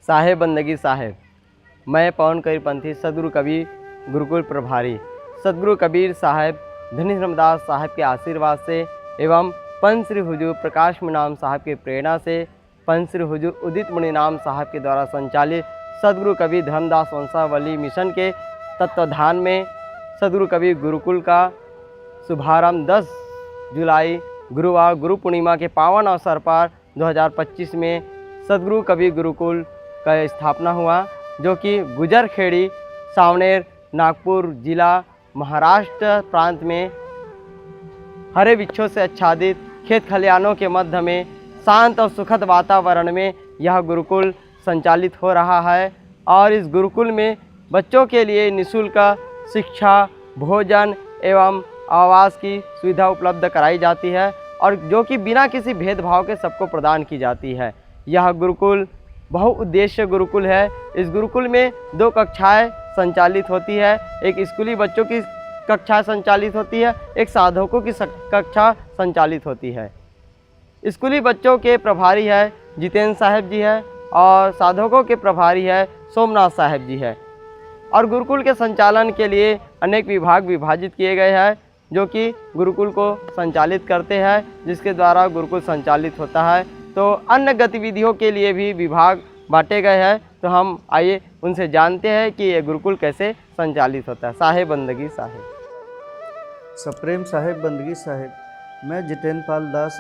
साहेब बंदगी साहेब। मैं पवन कबीरपंथी सदगुरु कबीर गुरुकुल प्रभारी सदगुरु कबीर साहेब धनी रामदास साहब के आशीर्वाद से एवं पंच श्री हुजूर प्रकाश मुनीनाम साहब के प्रेरणा से पंच श्री हुजूर उदित मुनीनाम साहब के द्वारा संचालित सदगुरु कबीर धर्मदास वंशावली मिशन के तत्वाधान में सदगुरु कबीर गुरुकुल का शुभारंभ 10 जुलाई गुरुवार गुरु पूर्णिमा के पावन अवसर पर 2025 में सदगुरु कबीर गुरुकुल का स्थापना हुआ, जो कि गुजरखेड़ी सावनेर नागपुर जिला महाराष्ट्र प्रांत में हरे वृक्षों से आच्छादित खेत खलिहानों के मध्य में शांत और सुखद वातावरण में यह गुरुकुल संचालित हो रहा है। और इस गुरुकुल में बच्चों के लिए निःशुल्क शिक्षा, भोजन एवं आवास की सुविधा उपलब्ध कराई जाती है, और जो कि बिना किसी भेदभाव के सबको प्रदान की जाती है। यह गुरुकुल बहुउद्देश्य गुरुकुल है। इस गुरुकुल में 2 कक्षाएं संचालित होती है। एक स्कूली बच्चों की कक्षा संचालित होती है, एक साधकों की कक्षा संचालित होती है। स्कूली बच्चों के प्रभारी है जितेंद्र साहब जी है और साधकों के प्रभारी है सोमनाथ साहब जी है। और गुरुकुल के संचालन के लिए अनेक विभाग विभाजित किए गए हैं, जो कि गुरुकुल को संचालित करते हैं, जिसके द्वारा गुरुकुल संचालित होता है। तो अन्य गतिविधियों के लिए भी विभाग बांटे गए हैं। तो हम आइए उनसे जानते हैं कि ये गुरुकुल कैसे संचालित होता है। साहेब बंदगी साहेब। सप्रेम साहेब बंदगी साहेब। मैं जितेंद्र पाल दास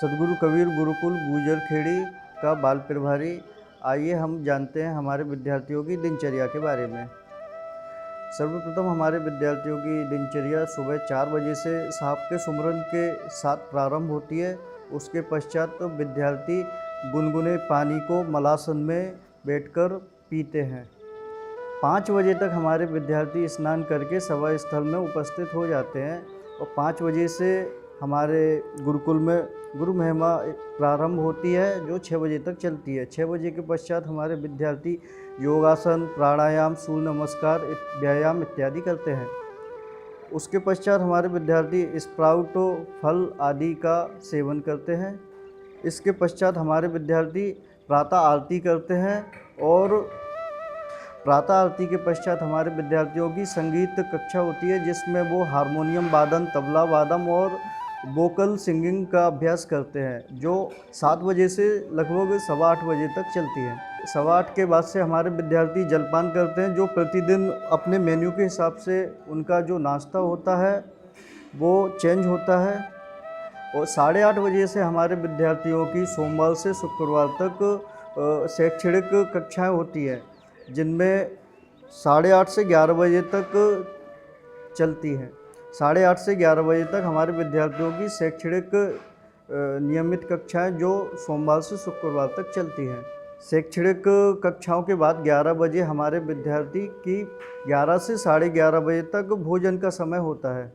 सदगुरु कबीर गुरुकुल गुजरखेड़ी का बाल प्रभारी। आइए हम जानते हैं हमारे विद्यार्थियों की दिनचर्या के बारे में। सर्वप्रथम हमारे विद्यार्थियों की दिनचर्या सुबह 4 बजे से साहब के सुमरन के साथ प्रारंभ होती है। उसके पश्चात विद्यार्थी गुनगुने पानी को मलासन में बैठकर पीते हैं। 5 बजे तक हमारे विद्यार्थी स्नान करके सभा स्थल में उपस्थित हो जाते हैं और 5 बजे से हमारे गुरुकुल में गुरु महिमा प्रारंभ होती है, जो 6 बजे तक चलती है। 6 बजे के पश्चात हमारे विद्यार्थी योगासन, प्राणायाम, सूर्य नमस्कार, व्यायाम इत्यादि करते हैं। उसके पश्चात हमारे विद्यार्थी स्प्राउट, फल आदि का सेवन करते हैं। इसके पश्चात हमारे विद्यार्थी प्रातः आरती करते हैं और प्रातः आरती के पश्चात हमारे विद्यार्थियों की संगीत कक्षा होती है, जिसमें वो हारमोनियम वादन, तबला वादन और वोकल सिंगिंग का अभ्यास करते हैं, जो 7 बजे से लगभग 8:15 बजे तक चलती है। 8:15 के बाद से हमारे विद्यार्थी जलपान करते हैं, जो प्रतिदिन अपने मेन्यू के हिसाब से उनका जो नाश्ता होता है वो चेंज होता है। और 8:30 बजे से हमारे विद्यार्थियों की सोमवार से शुक्रवार तक शैक्षणिक कक्षाएं होती हैं, जिनमें 8:30 से 11 बजे तक चलती हैं। 8:30 से 11 बजे तक हमारे विद्यार्थियों की शैक्षणिक नियमित कक्षाएं जो सोमवार से शुक्रवार तक चलती हैं। शैक्षणिक कक्षाओं के बाद 11 बजे हमारे विद्यार्थी की 11 से 11:30 बजे तक भोजन का समय होता है,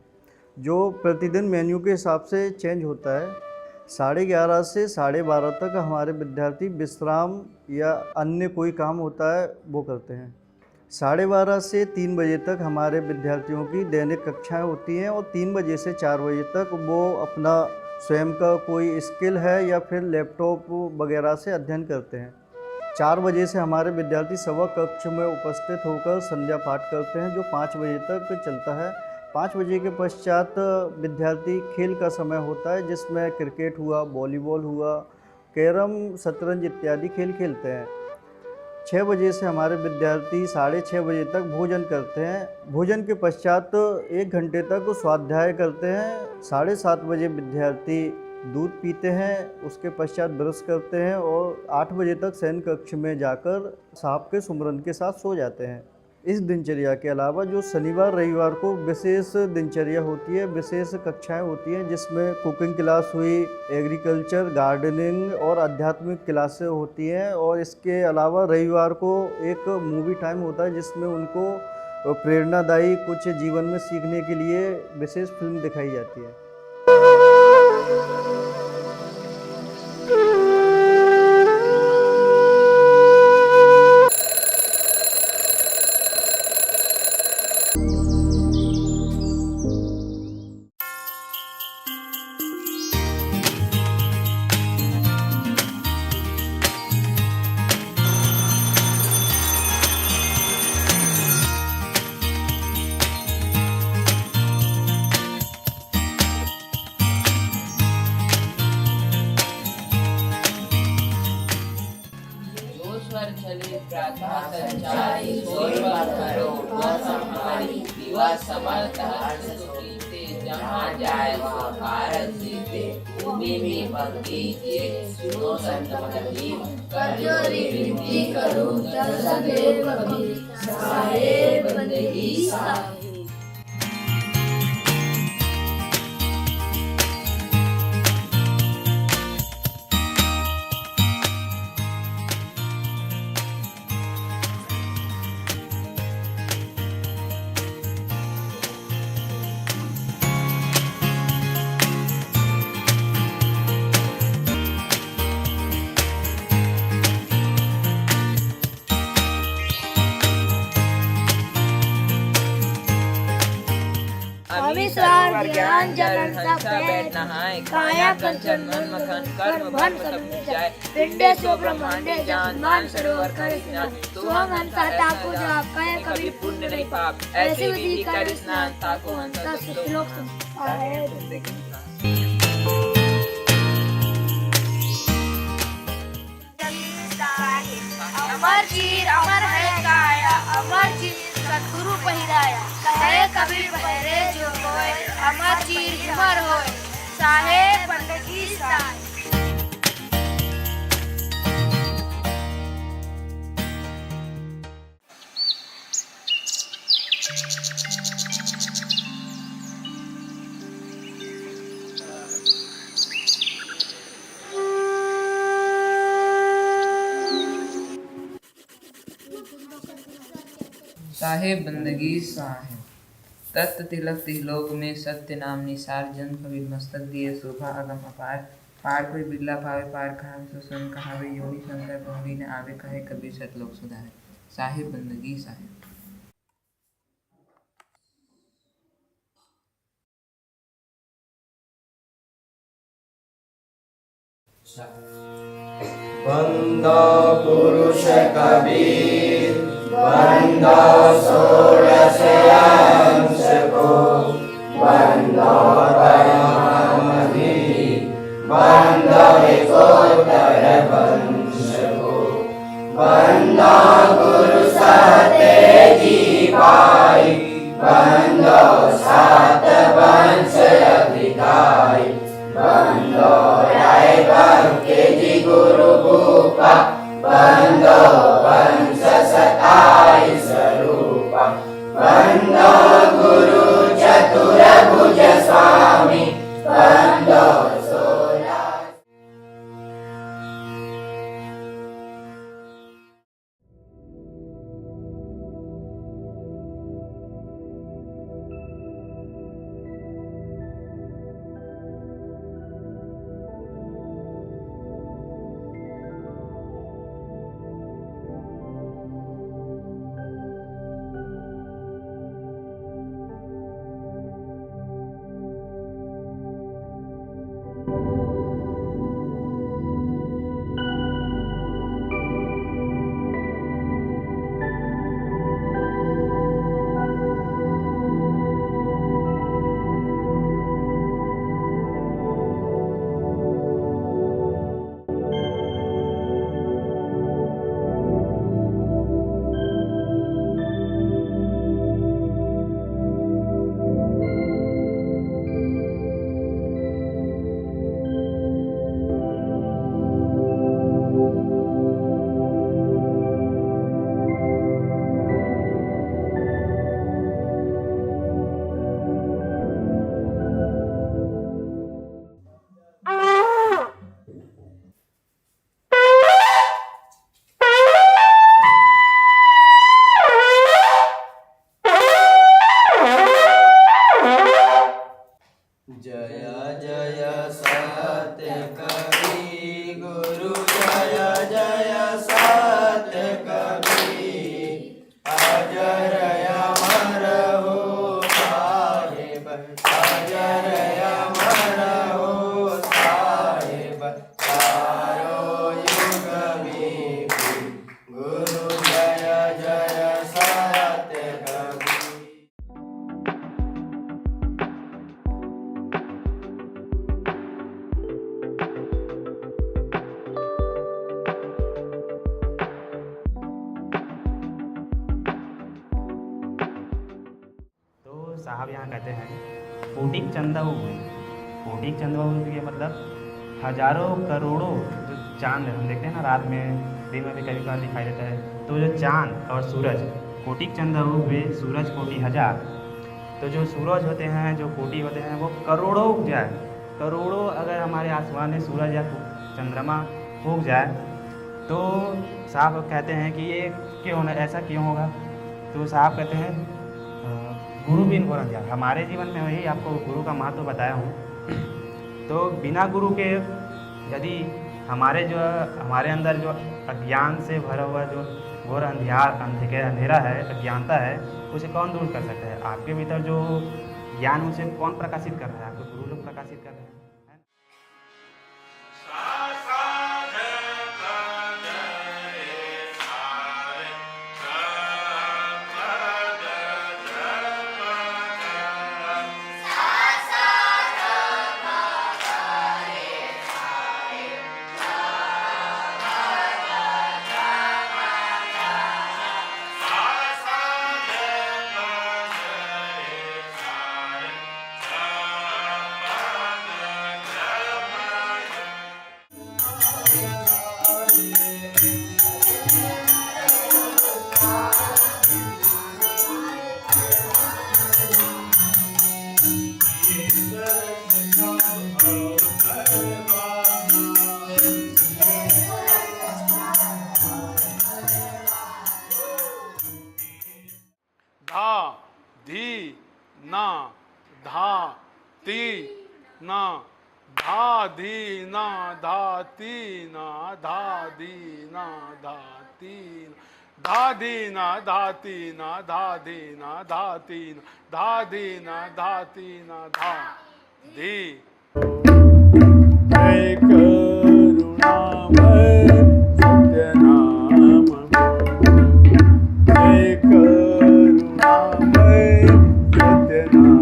जो प्रतिदिन मेन्यू के हिसाब से चेंज होता है। 11:30 से 12:30 तक हमारे विद्यार्थी विश्राम या अन्य कोई काम होता है वो करते हैं। 12:30 से 3 बजे तक हमारे विद्यार्थियों की दैनिक कक्षाएं होती हैं और 3 बजे से 4 बजे तक वो अपना स्वयं का कोई स्किल है या फिर लैपटॉप वगैरह से अध्ययन करते हैं। 4 बजे से हमारे विद्यार्थी सभा कक्ष में उपस्थित होकर संध्या पाठ करते हैं, जो 5 बजे तक चलता है। 5 बजे के पश्चात विद्यार्थी खेल का समय होता है, जिसमें क्रिकेट हुआ, वॉलीबॉल हुआ, कैरम, शतरंज इत्यादि खेल खेलते हैं। 6 बजे से हमारे विद्यार्थी 6:30 बजे तक भोजन करते हैं। भोजन के पश्चात 1 घंटे तक स्वाध्याय करते हैं। 7:30 बजे विद्यार्थी दूध पीते हैं, उसके पश्चात ब्रश करते हैं और 8 बजे तक शयन कक्ष में जाकर साहब के सुमरन के साथ सो जाते हैं। इस दिनचर्या के अलावा जो शनिवार रविवार को विशेष दिनचर्या होती है, विशेष कक्षाएं होती हैं, जिसमें कुकिंग क्लास हुई, एग्रीकल्चर, गार्डनिंग और आध्यात्मिक क्लासें होती हैं। और इसके अलावा रविवार को एक मूवी टाइम होता है, जिसमें उनको प्रेरणादायी कुछ जीवन में सीखने के लिए विशेष फिल्म दिखाई जाती है। पर चले प्रातः संचारी, सोई मत करो वह संहारी, दिवस समर्थ हर्ष सुखीते, जहाँ जाए वहाँ भारत जीते। भूमि में पग कीजिए, सुनो संत मंडली, कर जोरी विनती करो, दर सदैव कबीर, साहेब बंदगी साहेब। अविश्वास ज्ञान जलन सब बैठ नहाए, काया कंचन मन मखन कर्म भन सब मिट जाए। पिंडे सो ब्रह्मांडे जन्मान सरोवर कर स्नान, सुहम हंसा ताको जवाब कहे कभी पुण्य नहीं पाप, ऐसी विधि कर स्नान ताको हंसा श्लोक अमर चीर अमर है काया, अमर चीर सतगुरु पहिराया, कहे कबीर पहरे जो होए, अमर चीर अमर होए, साहेब बंदगी साहेब। साहेब बंदगी साहेब। तत्त तिलक तिलोक में सत्य नाम निसार, जन कबीर मस्तक दिए शोभा अगम अपार। पार कोई बिरला पावे पार खावे, सो सुन कहावे, योगी शंकर गौरी न आवे, कहे कबीर सतलोक सुधारे। साहेब बंदगी साहेब। बंदो पुरुष कबीर, बंदो षोडश अंश को, बंदो परमहंस, बंदो एकोत्तर वंश को, बंदो गुरु सत्य जी पाई, बंदो सात वंश अधिकारी, बंदो राय के जी गुरु भूपा, बंदो वंश सताई स्वरूपा, बंदो गुरु चतुर्भुज स्वामी, बंदो सोला। साहब यहाँ कहते हैं कोटिक चंदा हुए। कोटिक चंदा हुए मतलब हजारों करोड़ों जो चांद हम देखते हैं ना रात में, दिन में भी कभी कभार दिखाई देता है, तो जो चांद और सूरज, कोटिक चंदा हुए सूरज कोटि हजार। तो जो सूरज होते हैं, जो कोटि होते हैं, वो करोड़ों उग जाए, करोड़ों अगर हमारे आसमान में सूरज या चंद्रमा उग जाए तो साहब कहते हैं कि ये क्यों ना, ऐसा क्यों होगा। तो साहब कहते हैं गुरु बिन गोरन जाए। हमारे जीवन में वही आपको गुरु का महत्व बताया हूँ। तो बिना गुरु के यदि हमारे अंदर जो अज्ञान से भरा हुआ जो घोर अंधेरा है, अज्ञानता है, उसे कौन दूर कर सकता है? आपके भीतर जो ज्ञान उसे कौन प्रकाशित कर रहा है? आपके गुरु लोग प्रकाशित कर रहे हैं। धा धी ना धा ती ना धा धी ना धा ती ना धा धी ना धा ती धा धी ना धा ती ना धा धी ना धा ती धा धी ना धा ती ना धा धी। जय करुणामय सत्यनाम जय करुणामय सत्यनाम।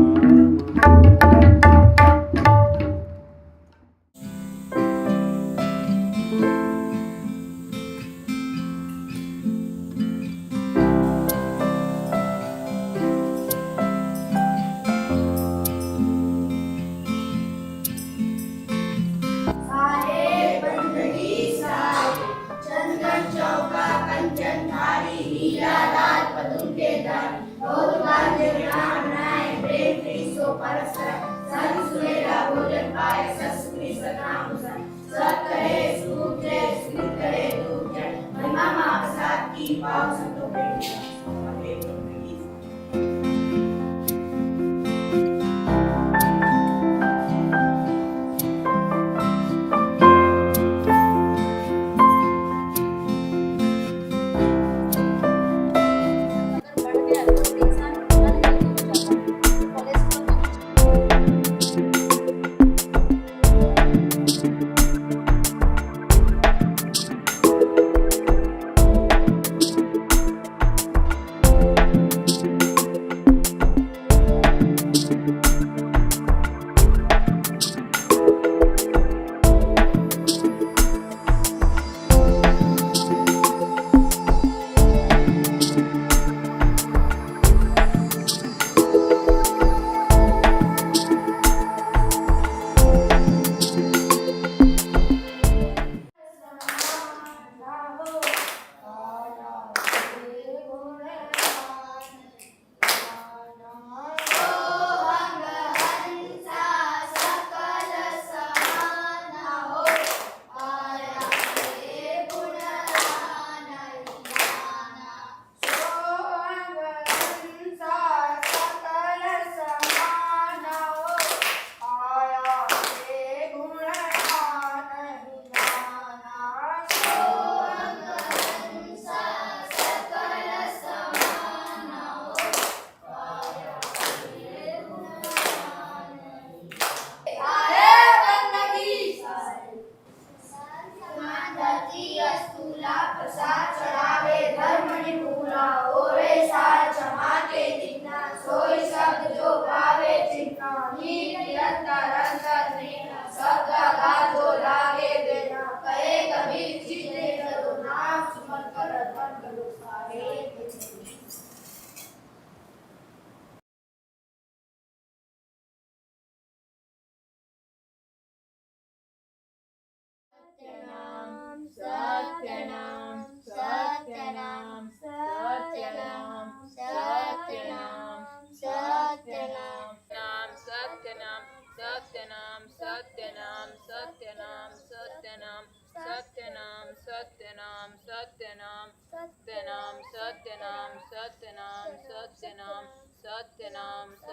सत्यनाम सत्यनाम सत्यनाम सत्यनाम सत्यनाम सत्यनाम सत्यनाम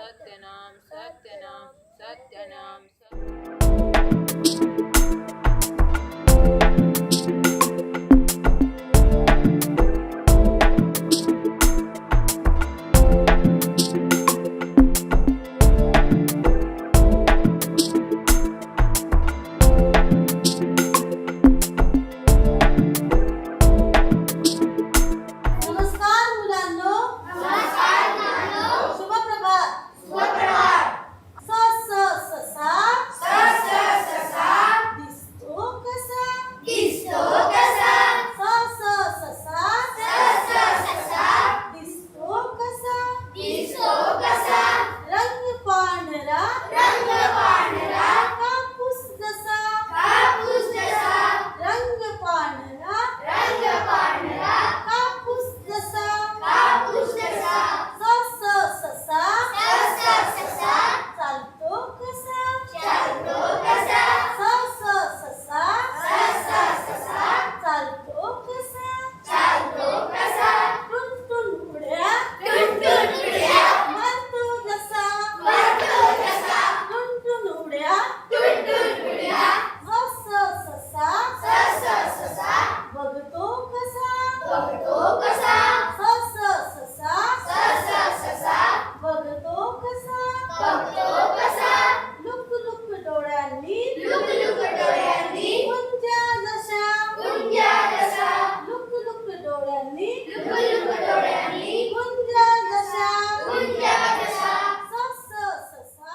सत्यनाम सत्यनाम सत्यनाम नमस्कार मुलांनो. शुभ प्रभात. स स ससा दिसतो कसा स स ससा दिसतो कसा रंग पांढरा कापूस जसा रंग पांढरा कापूस जसा स स ससा चालतो कसा स स ससा चालतो कसा टुनटुन उड्या मारतो जसा टुनटुन उड्या स स ससा बघतो कसा स स ससा बघतो कसा लुक लुक डोळ्यांनी गुंजा जशा लुक लुक डोळ्यांनी गुंजा जशा स स ससा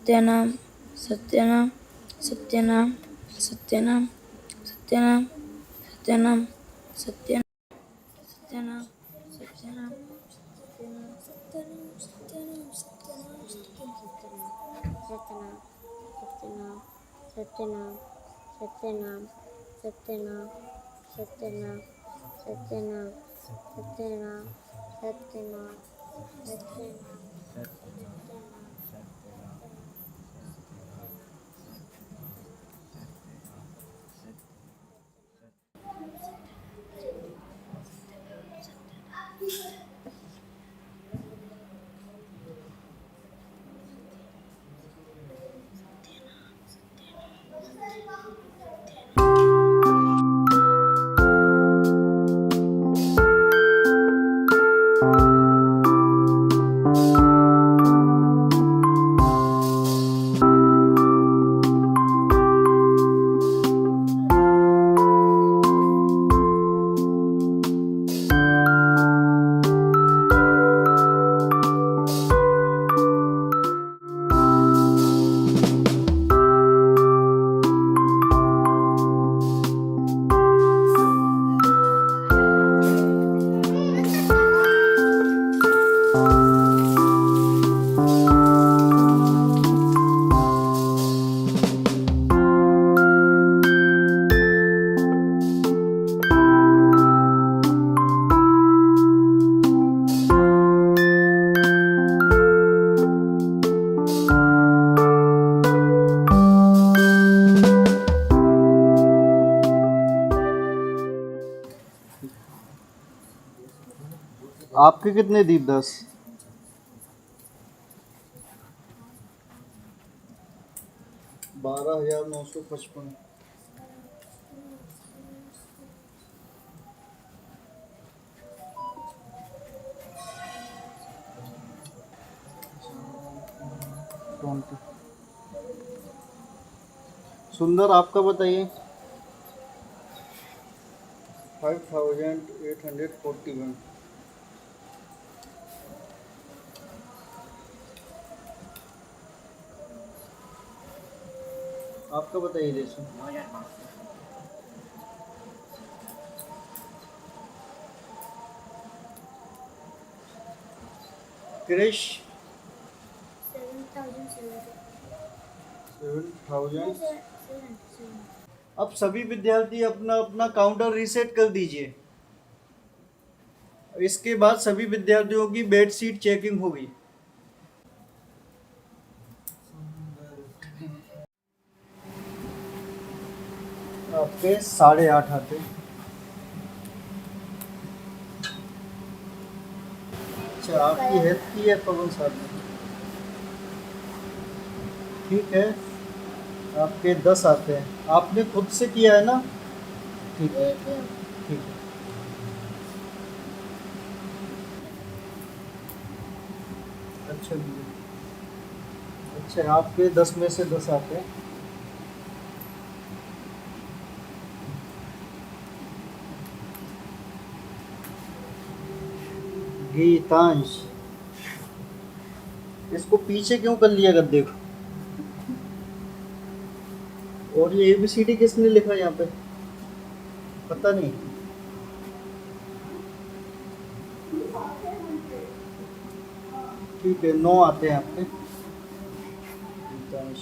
सत्यनाम सत्यनाम सत्यनाम सत्यनाम सत्यनाम सत्यनाम सत्यनाम सत्यनाम सत्यनाम आपके कितने दीप? 10। $12,955। सुंदर आपका बताइए। 5,841। आपका बताइए जैसे। क्रिश 7,000। अब सभी विद्यार्थी अपना अपना काउंटर रीसेट कर दीजिए। इसके बाद सभी विद्यार्थियों की बेड शीट चेकिंग होगी। आपके 8.5 आते। अच्छा, आपकी हेल्प की है पवन साहब ने। ठीक है, आपके 10 आते हैं। आपने खुद से किया है ना? ठीक है, ठीक है। अच्छा, आपके 10 में से 10 आते हैं। गीतांश, इसको पीछे क्यों कर लिया गद्दे को? और ये ABCD किसने लिखा यहाँ पे? पता नहीं। ठीक है, 9 आते हैं आपके। गीतांश